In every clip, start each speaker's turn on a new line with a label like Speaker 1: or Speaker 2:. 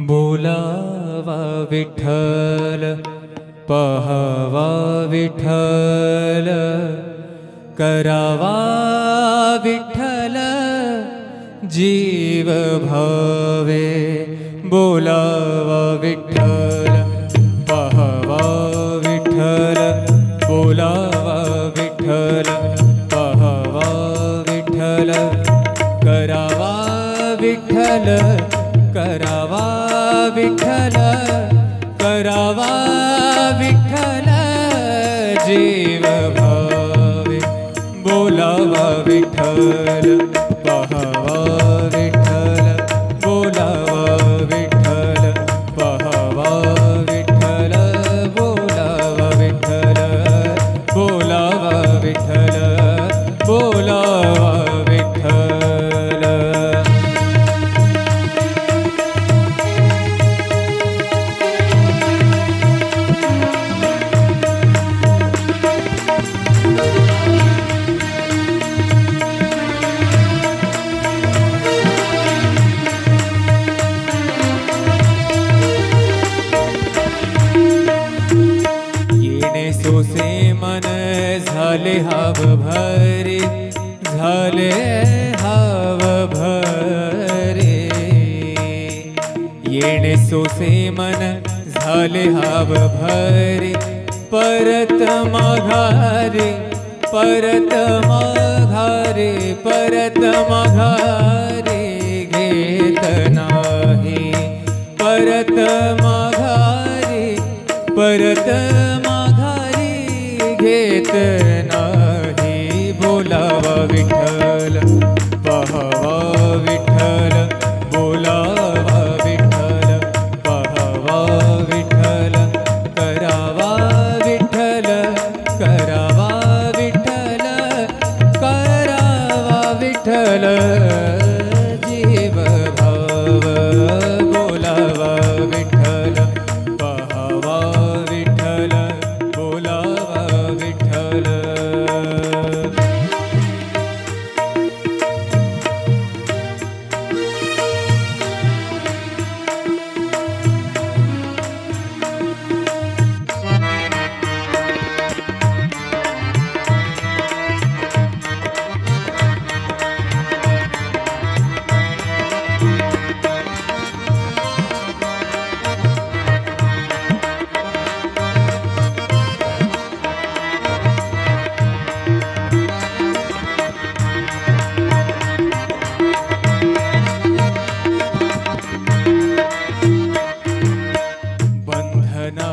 Speaker 1: बोलावा विठ्ठल पहावा विठ्ठल करावा विठ्ठल जीव भावे बोलावा विठ्ठल पहावा विठ्ठल बोलावा विठ्ठल पहावा विठ्ठल करावा विठ्ठल करावा विठ्ठल करावा विठ्ठल जीव भावे बोलावा विठ्ठल पहावा विठ्ठल बोलावा विठ्ठल पहावा विठ्ठल बोलावा विठ्ठल बोलावा विठ्ठल बोलावा विठ्ठल। सोसे मन झाले हाव भरे झाले हाव भरे येणे सोसे मन झाले हाव भरे परत माघारे परत माघारे परत माघारे घेत नाही परत माघारे परत घेत नाही बोलावा विठ्ठल पहावा विठ्ठल बोलावा विठ्ठल पहावा विठ्ठल करावा विठ्ठल करावा विठ्ठल करावा विठ्ठल जीव भाव बोलावा विठ्ठल पहावा विठ्ठल बोलावा विठ्ठल।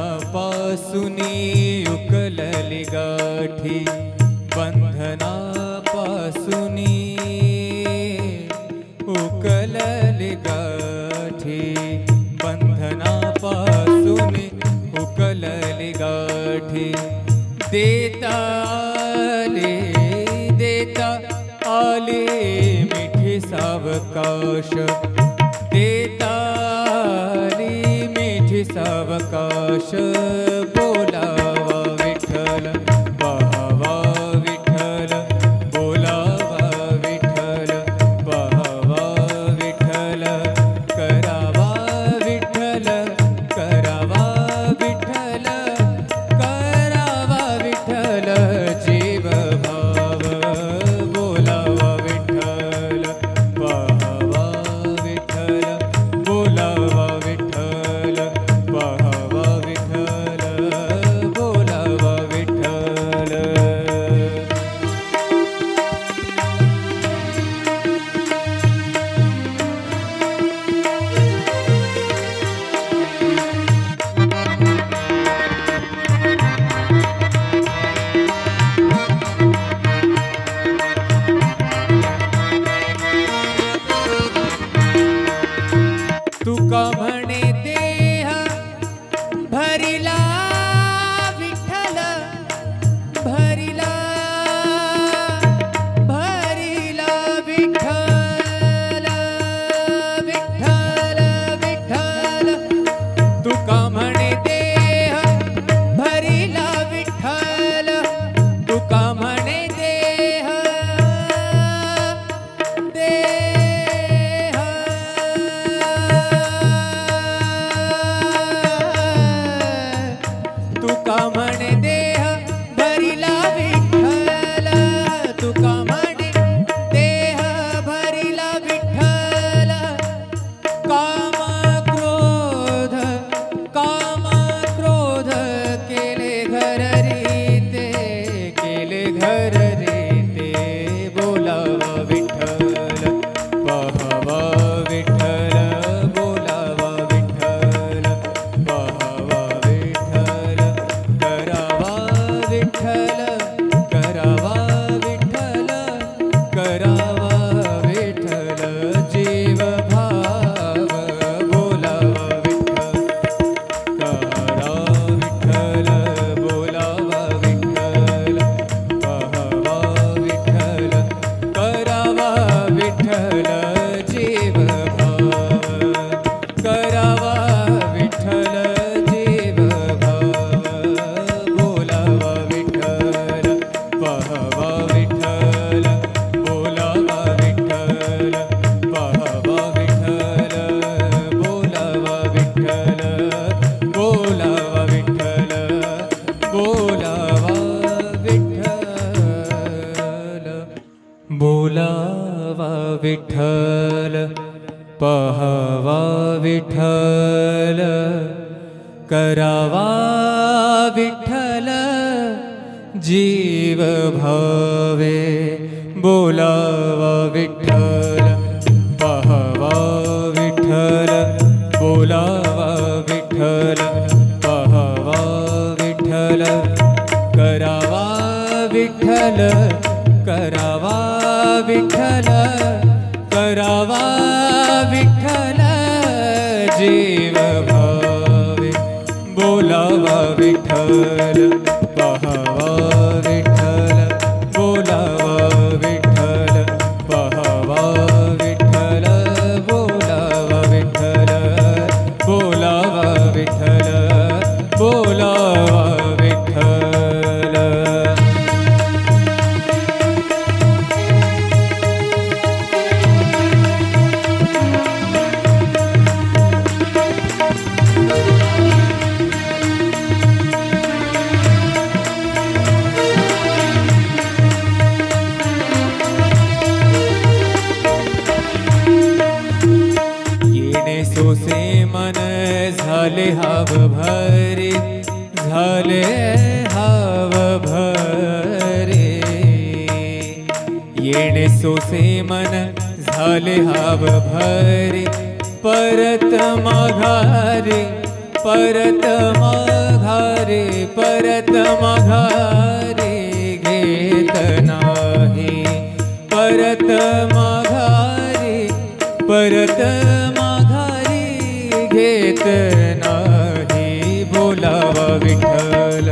Speaker 1: बंधनापासूनी उकलली गाठी बंधनापासूनी उकलली गाठी बंधनापासूनी उकलली गाठी देता आले मिठी सावकाश देता सावकाश बोलावा विठ्ठल पहावा विठ्ठल बोलावा विठ्ठल पहावा विठ्ठल करावा विठ्ठल करावा विठ्ठल करावा विठ्ठल जीव भाव बोलावा विठ्ठल पहावा विठ्ठल बोलावा विठ्ठल पहावा विठ्ठल बोलावा विठ्ठल। तुका म्हणे देह भरिला विठ्ठल भरिला भरिला विठ्ठल विठ्ठल विठ्ठल तुका म्हणे देह भरिला विठ्ठल तुका म्हणे देह देह विठ्ठल करावा विठ्ठल जीव भावे बोलावा विठ्ठल पहावा विठ्ठल बोलावा विठ्ठल पहावा विठ्ठल करावा विठ्ठल करावा विठ्ठल करावा विठ्ठल जीव भावे बोलावा विठ्ठल पहावा विठ्ठल बोलावा विठ्ठल पहावा विठ्ठल बोलावा विठ्ठल बोलावा विठ्ठल बोलावा विठ्ठल. सोसे मन झाले हाव भरे झाले हाव भरे येणे सोसे मन झाले हाव भरे परत माघारे परत माघारे परत माघारे घेत नाही परत माघारे परत घेत नाही बोलावा विठ्ठल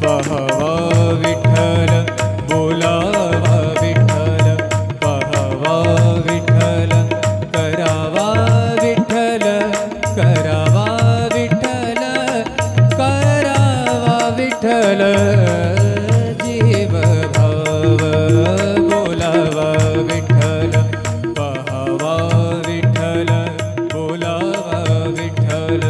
Speaker 1: पहावा विठ्ठल बोलावा विठ्ठल पहावा विठ्ठल करावा विठ्ठल करावा विठ्ठल करावा विठ्ठल जीव भाव बोलावा विठ्ठल पहावा विठ्ठल बोलावा विठ्ठल.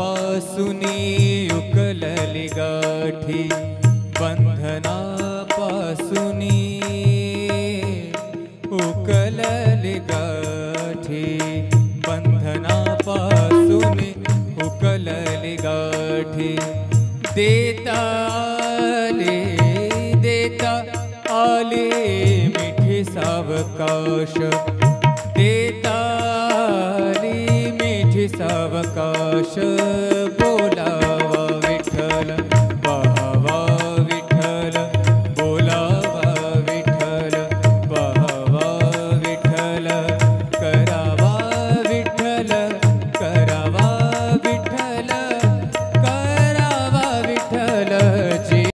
Speaker 1: बंधनापासूनी उकलली गाठी बंधनापासूनी उकलली गाठी बंधनापासूनी उकलली गाठी देता आले मिठी सावकाश देता सावकाश